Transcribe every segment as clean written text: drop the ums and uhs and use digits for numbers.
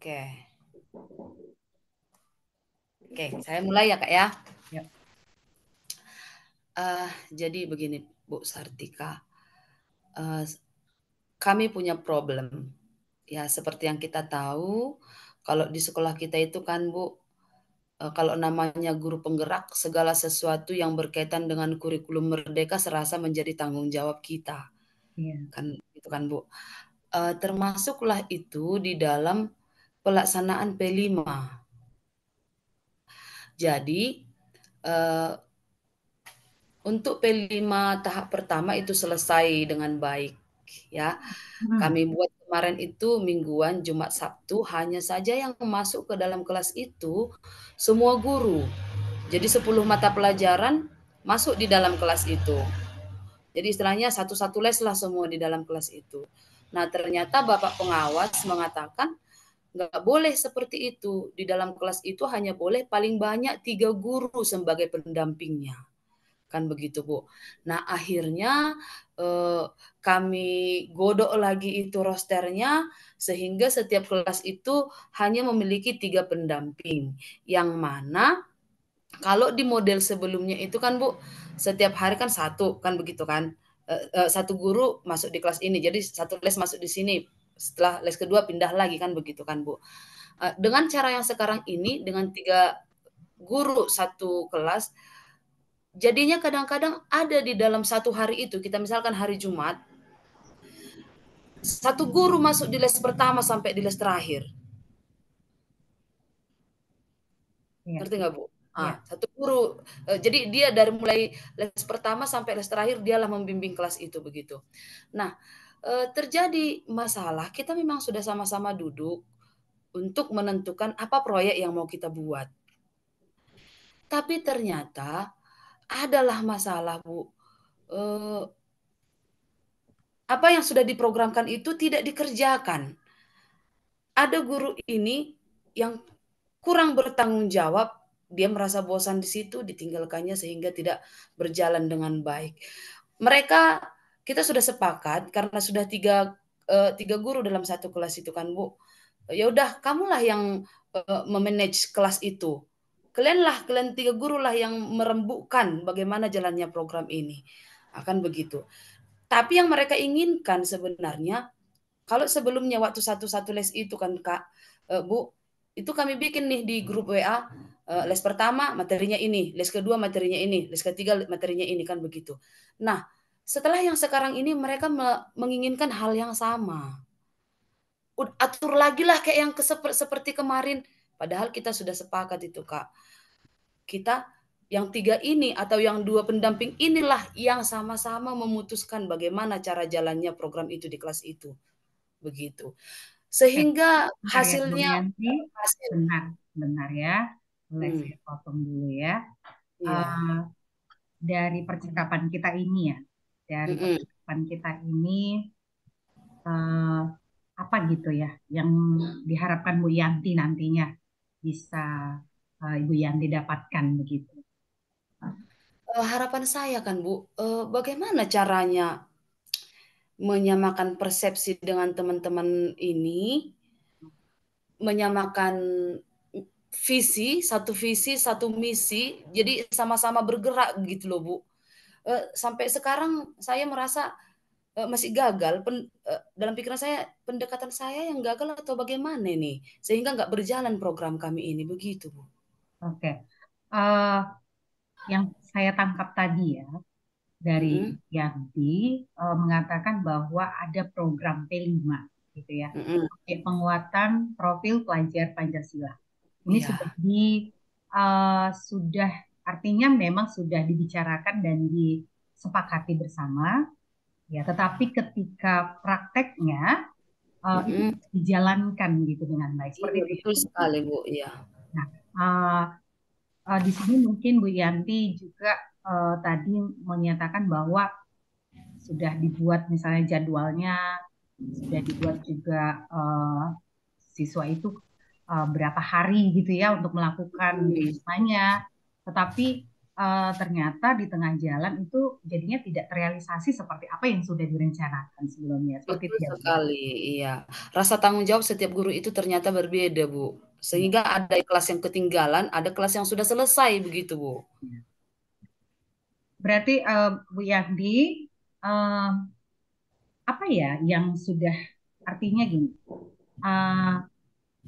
Oke. Oke, saya mulai ya Kak ya. Ya. Jadi begini Bu Sartika, eh, kami punya problem. Ya seperti yang kita tahu, kalau di sekolah kita itu kan Bu, kalau namanya guru penggerak, segala sesuatu yang berkaitan dengan kurikulum merdeka serasa menjadi tanggung jawab kita. Iya. Kan itu kan Bu. Termasuklah itu di dalam pelaksanaan P5. Jadi eh, untuk P5 tahap pertama itu selesai dengan baik ya. Hmm. Kami buat kemarin itu mingguan Jumat Sabtu, hanya saja yang masuk ke dalam kelas itu semua guru. Jadi 10 mata pelajaran masuk di dalam kelas itu. Jadi istilahnya satu-satu les lah semua di dalam kelas itu. Nah ternyata Bapak pengawas mengatakan nggak boleh seperti itu. Di dalam kelas itu hanya boleh paling banyak 3 guru sebagai pendampingnya. Kan begitu Bu. Nah akhirnya eh, kami godok lagi itu rosternya sehingga setiap kelas itu hanya memiliki 3 pendamping. Yang mana kalau di model sebelumnya itu kan Bu, setiap hari kan satu kan begitu kan. Satu guru masuk di kelas ini, jadi satu les masuk di sini. Setelah les kedua pindah lagi kan begitu kan Bu. Dengan cara yang sekarang ini dengan 3 guru satu kelas, jadinya kadang-kadang ada di dalam satu hari itu, kita misalkan hari Jumat, satu guru masuk di les pertama sampai di les terakhir. Iya. Ngerti nggak Bu? Iya. Satu guru. Jadi dia dari mulai les pertama sampai les terakhir dialah membimbing kelas itu begitu. Nah, terjadi masalah, kita memang sudah sama-sama duduk untuk menentukan apa proyek yang mau kita buat. Tapi ternyata adalah masalah Bu. Eh, Apa yang sudah diprogramkan itu tidak dikerjakan. Ada guru ini yang kurang bertanggung jawab, dia merasa bosan di situ, ditinggalkannya sehingga tidak berjalan dengan baik. Mereka kita sudah sepakat karena sudah tiga guru dalam satu kelas itu kan Bu. Ya udah kamulah yang memanage kelas itu. Kalian 3 guru lah yang merembukkan bagaimana jalannya program ini. Akan begitu. Tapi yang mereka inginkan sebenarnya kalau sebelumnya waktu satu-satu les itu kan Kak, Bu, itu kami bikin nih di grup WA, les pertama materinya ini, les kedua materinya ini, les ketiga materinya ini kan begitu. Nah, setelah yang sekarang ini mereka menginginkan hal yang sama. Atur lagi lah kayak yang seperti kemarin. Padahal kita sudah sepakat itu Kak. Kita yang 3 ini atau yang 2 pendamping inilah yang sama-sama memutuskan bagaimana cara jalannya program itu di kelas itu. Begitu. Oke. Sehingga Bentar ya, Bu hasilnya Yanti. berhasil. Bentar, bentar ya. Boleh Hmm, saya potong dulu ya. iya. Eh, dari percakapan kita ini ya, dari Mm-mm. percakapan kita ini eh, apa gitu ya, yang diharapkan Bu Yanti nantinya bisa Ibu Yanti dapatkan begitu. Harapan saya kan Bu, bagaimana caranya menyamakan persepsi dengan teman-teman ini, menyamakan visi, satu misi, jadi sama-sama bergerak gitu loh Bu. Sampai sekarang saya merasa masih gagal. Dalam pikiran saya pendekatan saya yang gagal atau bagaimana nih, sehingga nggak berjalan program kami ini begitu Bu. Oke. Eh, yang saya tangkap tadi ya dari Mm-mm. Yanti mengatakan bahwa ada program P5 gitu ya. Mm-mm. Penguatan profil pelajar Pancasila. Ini sudah Iya. sudah artinya memang sudah dibicarakan dan disepakati bersama ya, tetapi ketika prakteknya itu Mm-mm. dijalankan gitu dengan baik seperti Iya itu ya. betul sekali Bu. Iya. Nah, di sini mungkin Bu Yanti juga tadi menyatakan bahwa sudah dibuat misalnya jadwalnya, sudah dibuat juga siswa itu berapa hari gitu ya untuk melakukan Hmm. semuanya. Tetapi ternyata di tengah jalan itu jadinya tidak terrealisasi seperti apa yang sudah direncanakan sebelumnya. Seperti itu Betul ya, Bu ya. sekali, iya. Rasa tanggung jawab setiap guru itu ternyata berbeda, Bu. Iya, Sehingga ada kelas yang ketinggalan, ada kelas yang sudah selesai begitu, Bu. iya. Berarti Bu Yandi, eh, apa ya yang sudah artinya gini, eh,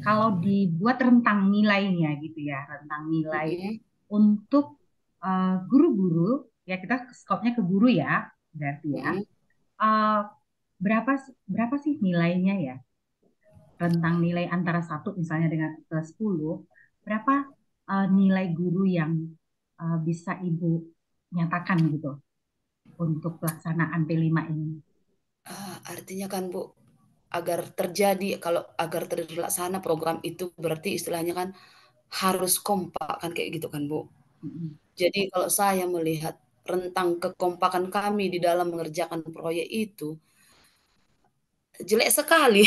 kalau dibuat rentang nilainya gitu ya, rentang nilai Mhm, untuk guru-guru, ya kita skopnya ke guru ya, berarti ya, mhm. eh, berapa berapa sih nilainya ya? Rentang nilai antara satu misalnya dengan ke 10, berapa nilai guru yang bisa Ibu nyatakan gitu untuk pelaksanaan P5 ini? Artinya kan, Bu, agar terjadi kalau agar terlaksana program itu berarti istilahnya kan harus kompak kan kayak gitu kan, Bu. Mm-mm. Jadi kalau saya melihat rentang kekompakan kami di dalam mengerjakan proyek itu jelek sekali.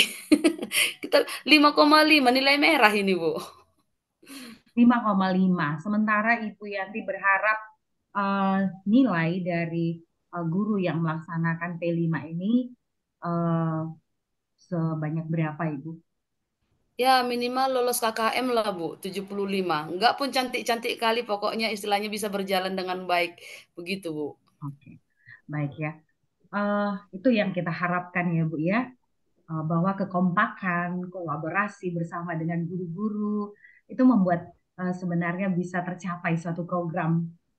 Kita 5,5 nilai merah ini, Bu. 5,5. Sementara Ibu Yanti berharap eh, nilai dari guru yang melaksanakan P5 ini eh, sebanyak berapa, Ibu? Ya minimal lolos KKM lah, Bu, 75. Enggak pun cantik-cantik kali, pokoknya istilahnya bisa berjalan dengan baik, begitu, Bu. Oke, baik ya. Eh, itu yang kita harapkan ya, Bu ya. Bahwa kekompakan, kolaborasi bersama dengan guru-guru itu membuat sebenarnya bisa tercapai suatu program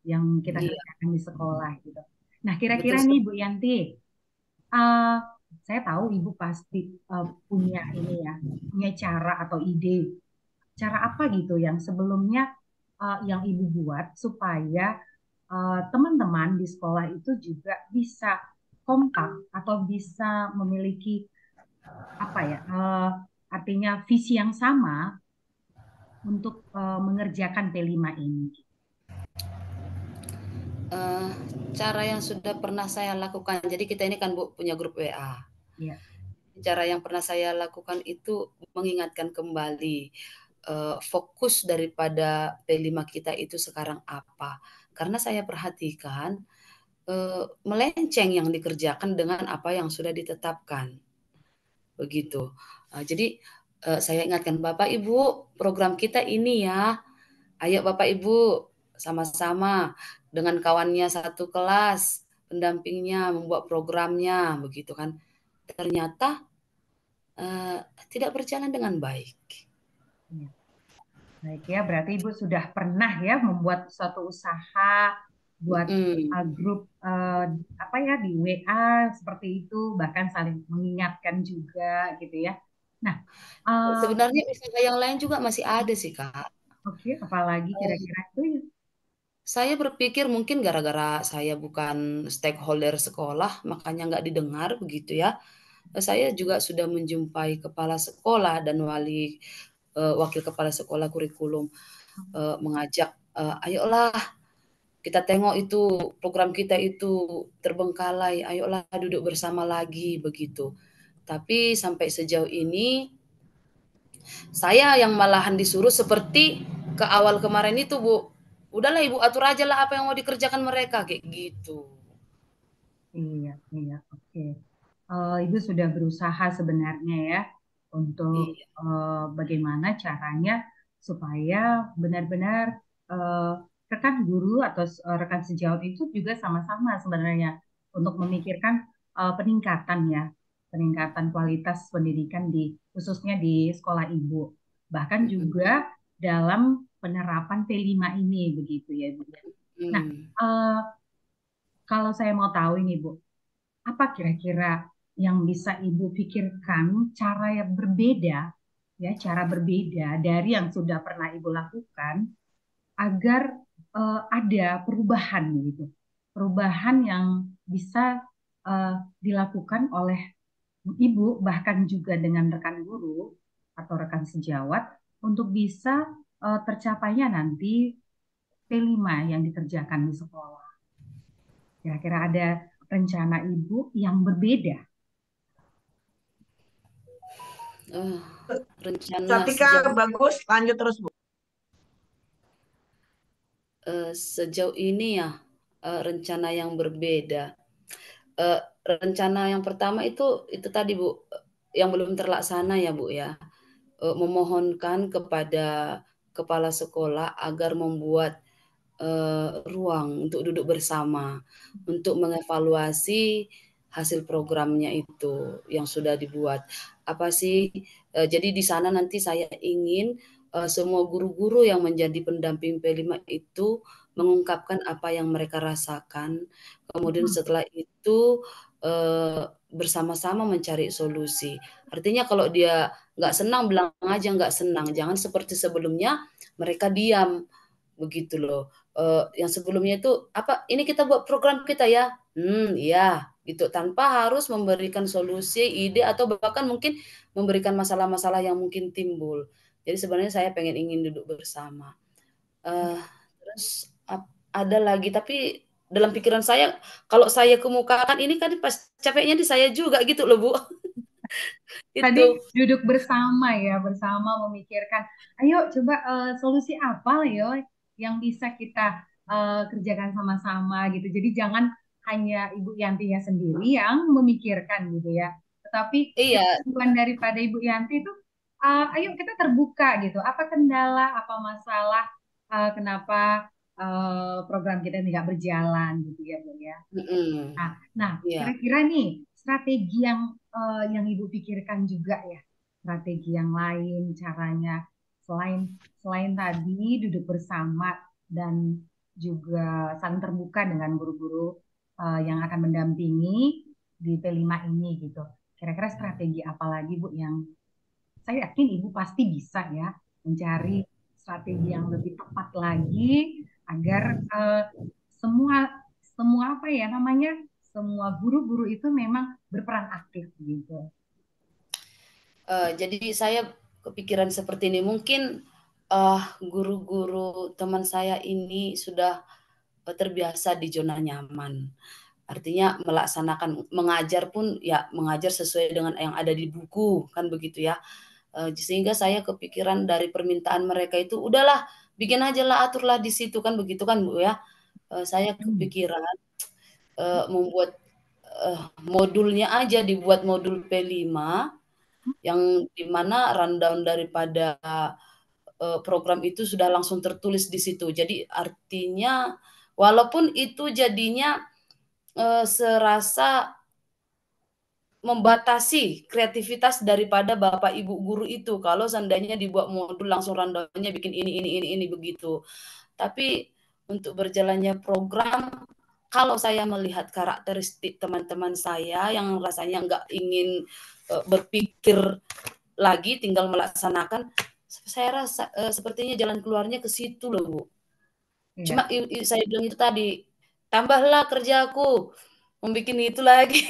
yang kita Iya, kerjakan di sekolah gitu. Nah, betul kira-kira nih sekali. Bu Yanti, eh, saya tahu Ibu pasti punya ini ya, punya cara atau ide, cara apa gitu yang sebelumnya yang Ibu buat supaya teman-teman di sekolah itu juga bisa kompak atau bisa memiliki apa ya artinya visi yang sama untuk mengerjakan P5 ini. Eee, Cara yang sudah pernah saya lakukan, jadi kita ini kan, Bu, punya grup WA. Ya, Cara yang pernah saya lakukan itu mengingatkan kembali, fokus daripada P5 kita itu sekarang apa. Karena saya perhatikan, melenceng yang dikerjakan dengan apa yang sudah ditetapkan, begitu. Jadi, saya ingatkan, "Bapak, Ibu, program kita ini ya, ayo Bapak, Ibu, sama-sama dengan kawannya satu kelas, pendampingnya, membuat programnya," begitu kan. Ternyata Eee, tidak berjalan dengan baik. ya. Baik ya, berarti Ibu sudah pernah ya membuat suatu usaha buat Mhm. grup apa ya di WA seperti itu, bahkan saling mengingatkan juga gitu ya. Nah, eh, Sebenarnya usaha yang lain juga masih ada sih, Kak. oke, apalagi Eee, kira-kira itu ya? saya berpikir mungkin gara-gara saya bukan stakeholder sekolah, makanya nggak didengar begitu ya. Saya juga sudah menjumpai kepala sekolah dan wakil kepala sekolah kurikulum, mengajak, "Ayolah kita tengok itu program kita itu terbengkalai, ayolah duduk bersama lagi," begitu. Tapi sampai sejauh ini saya yang malahan disuruh seperti ke awal kemarin itu, Bu. "Udahlah Ibu atur aja lah apa yang mau dikerjakan mereka," kayak gitu. Iya, iya, oke. Ibu sudah berusaha sebenarnya ya untuk Iya, bagaimana caranya supaya benar-benar eh, rekan guru atau rekan sejawat itu juga sama-sama sebenarnya untuk memikirkan peningkatan ya, peningkatan kualitas pendidikan di khususnya di sekolah ibu. Bahkan mhm, juga dalam penerapan P5 ini begitu ya, Bu. Nah, mhm. eh, kalau saya mau tahu ini, Bu, apa kira-kira yang bisa Ibu pikirkan cara yang berbeda, ya, cara berbeda dari yang sudah pernah Ibu lakukan agar ada perubahan gitu, perubahan yang bisa dilakukan oleh Ibu bahkan juga dengan rekan guru atau rekan sejawat untuk bisa tercapainya nanti P5 yang dikerjakan di sekolah. Kira-kira ada rencana Ibu yang berbeda. Eh, Rencana Ketika sejauh bagus, lanjut terus, Bu. Sejauh ini ya, rencana yang berbeda. Rencana yang pertama itu tadi Bu, yang belum terlaksana ya Bu ya, memohonkan kepada kepala sekolah agar membuat ruang untuk duduk bersama, untuk mengevaluasi hasil programnya itu yang sudah dibuat. Apa sih, jadi di sana nanti saya ingin, semua guru-guru yang menjadi pendamping P5 itu mengungkapkan apa yang mereka rasakan, kemudian Hmm, setelah itu, bersama-sama mencari solusi. Artinya kalau dia nggak senang, bilang aja nggak senang, jangan seperti sebelumnya mereka diam, begitu loh. Yang sebelumnya itu, "Apa, ini kita buat program kita ya?" Iya, gitu. Tanpa harus memberikan solusi, ide, atau bahkan mungkin memberikan masalah-masalah yang mungkin timbul. Jadi sebenarnya saya pengen ingin duduk bersama. Terus ada lagi, tapi dalam pikiran saya, kalau saya kemukakan ini kan pas capeknya di saya juga gitu loh, Bu. Tadi Itu. duduk bersama ya, bersama memikirkan, ayo coba solusi apa lah yo yang bisa kita kerjakan sama-sama gitu. Jadi jangan hanya Ibu Yantinya sendiri yang memikirkan gitu ya, tetapi Iya, kemampuan daripada Ibu Yanti itu, ayo kita terbuka gitu. Apa kendala, apa masalah, kenapa program kita tidak berjalan gitu ya, Bu ya. mhm, Nah, iya. kira-kira nih strategi yang Ibu pikirkan juga ya, strategi yang lain caranya selain selain tadi duduk bersama dan juga saling terbuka dengan guru-guru yang akan mendampingi di P5 ini gitu. Kira-kira strategi apa lagi Bu yang saya yakin Ibu pasti bisa ya mencari strategi yang lebih tepat lagi agar semua semua apa ya namanya semua guru-guru itu memang berperan aktif gitu. Jadi saya kepikiran seperti ini, mungkin, guru-guru teman saya ini sudah, terbiasa di zona nyaman. Artinya melaksanakan mengajar pun ya mengajar sesuai dengan yang ada di buku, kan begitu ya. Sehingga saya kepikiran dari permintaan mereka itu, "Udahlah bikin ajalah, aturlah di situ," kan begitu kan Bu ya. Saya Hmm. kepikiran, membuat, modulnya aja, dibuat modul P5 yang di mana rundown daripada, program itu sudah langsung tertulis di situ. Jadi artinya walaupun itu jadinya, serasa membatasi kreativitas daripada bapak ibu guru itu, kalau seandainya dibuat modul langsung rundown-nya bikin ini, begitu. Tapi untuk berjalannya program, kalau saya melihat karakteristik teman-teman saya yang rasanya nggak ingin, berpikir lagi tinggal melaksanakan, saya rasa, sepertinya jalan keluarnya ke situ loh, Bu. Cuma Iya. saya bilang itu tadi, "Tambahlah kerjaku, membikin itu lagi."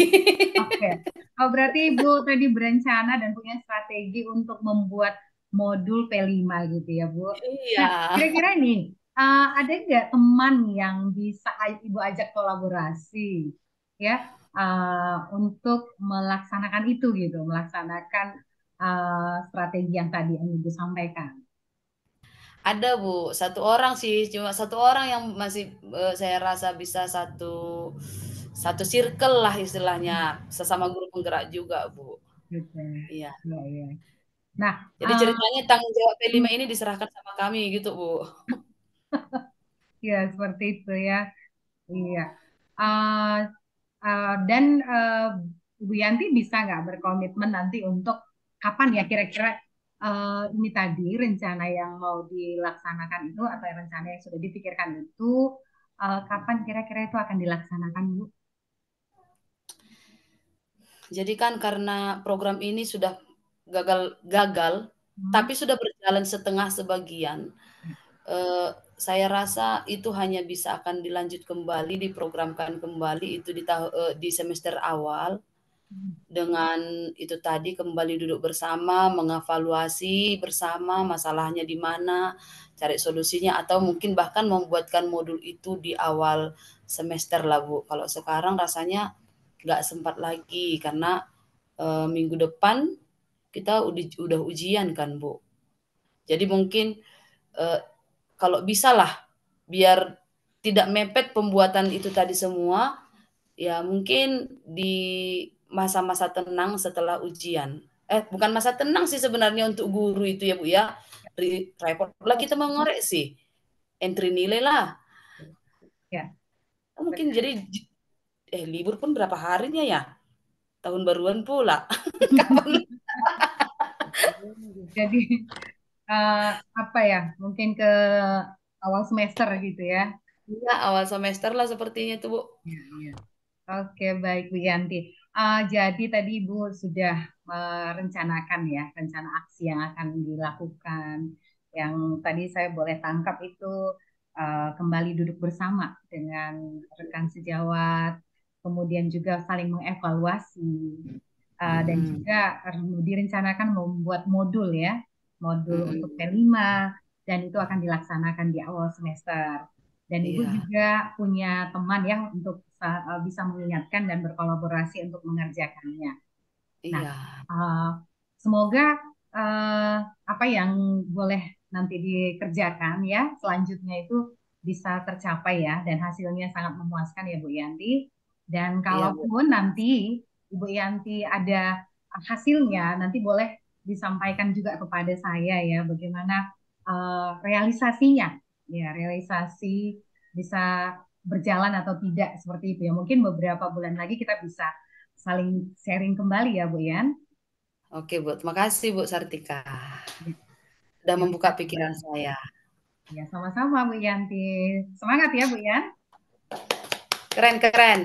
Oke. Oh, berarti Ibu tadi berencana dan punya strategi untuk membuat modul P5 gitu ya, Bu. Nah, Iya. kira-kira nih, ada nggak teman yang bisa Ibu ajak kolaborasi ya untuk melaksanakan itu gitu, melaksanakan strategi yang tadi yang Ibu sampaikan. Ada Bu, satu orang sih, cuma satu orang yang masih, saya rasa bisa satu satu circle lah Hmm, istilahnya, sesama guru penggerak juga Bu. gitu. Iya. Iya, iya. Nah, Jadi ceritanya tanggung jawab P5 hmm, ini diserahkan sama kami gitu Bu. ya seperti itu ya. Iya. Eh, dan Bu Yanti bisa nggak berkomitmen nanti untuk kapan ya kira-kira ini tadi rencana yang mau dilaksanakan itu atau rencana yang sudah dipikirkan itu kapan kira-kira itu akan dilaksanakan, Bu? Jadi kan karena program ini sudah gagal, Hmm. tapi sudah berjalan setengah sebagian, saya rasa itu hanya bisa akan dilanjut kembali, diprogramkan kembali itu di semester awal, dengan itu tadi kembali duduk bersama, mengevaluasi bersama masalahnya di mana, cari solusinya, atau mungkin bahkan membuatkan modul itu di awal semester lah Bu. Kalau sekarang rasanya nggak sempat lagi karena, minggu depan kita udah ujian kan Bu. Jadi mungkin, eee, kalau bisalah biar tidak mepet pembuatan itu tadi semua, ya mungkin di masa-masa tenang setelah ujian. Bukan masa tenang sih sebenarnya untuk guru itu ya Bu ya. Repot pula kita mengoreksi, entry nilai lah. Ya, Mungkin benar. jadi libur pun berapa harinya ya? Tahun baruan pula. Kapan? Jadi eh, apa ya? Mungkin ke awal semester gitu ya. Iya, awal semester lah sepertinya itu Bu. Iya, iya. Oke, baik Bu Yanti. Jadi tadi Ibu sudah merencanakan ya, rencana aksi yang akan dilakukan. Yang tadi saya boleh tangkap itu kembali duduk bersama dengan rekan sejawat, kemudian juga saling mengevaluasi, dan Mhm. juga direncanakan membuat modul ya, modul untuk Mhm. P5, dan itu akan dilaksanakan di awal semester. Dan Ibu Iya, juga punya teman yang untuk bisa mengingatkan dan berkolaborasi untuk mengerjakannya. Nah, iya, eh, semoga eh, apa yang boleh nanti dikerjakan ya selanjutnya itu bisa tercapai ya dan hasilnya sangat memuaskan ya Bu Yanti. Dan iya Bu. kalaupun nanti Ibu Yanti ada hasilnya, nanti boleh disampaikan juga kepada saya ya bagaimana realisasinya, ya realisasi bisa berjalan atau tidak seperti itu ya. Mungkin beberapa bulan lagi kita bisa saling sharing kembali ya Bu Yan. Oke Bu, terima kasih Bu Sartika. Ya, Sudah terima membuka kasih pikiran banyak. saya. Ya, sama-sama Bu Yanti. Semangat ya Bu Yan. Keren keren.